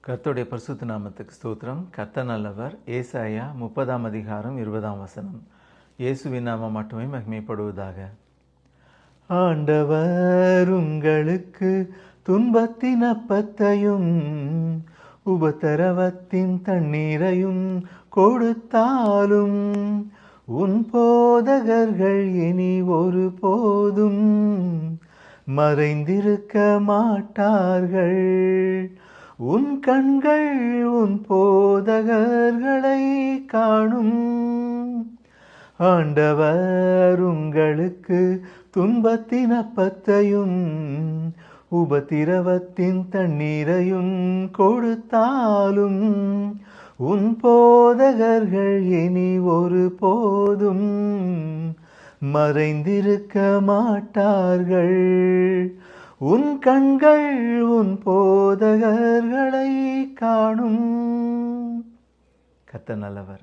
கர்த்தருடைய பரிசுத்த நாமத்துக்கு ஸ்தோத்திரம். கர்த்தர் நல்லவர். ஏசாயா 30 அதிகாரம் 20 இயேசுவின் நாமம் மட்டுமே மகிமைப்படுவதாக. ஆண்டவர் உங்களுக்கு துன்பத்தின் அப்பத்தையும் உபத்திரவத்தின் தண்ணீரையும் கொடுத்தாலும் உன் போதகர்கள் இனி ஒரு போதும் மறைந்திருக்க மாட்டார்கள். உன் கண்கள் உன் போதகர்களை காணும். ஆண்டவர் உங்களுக்கு துன்பத்தின் அப்பத்தையும் உபத்திரவத்தின் தண்ணீரையும் கொடுத்தாலும் உன் போதகர்கள் இனி ஒரு போதும் மறைந்திருக்க மாட்டார்கள். உன் கண்கள் உன் போதகர்களை காணும். கர்த்தர் நல்லவர்.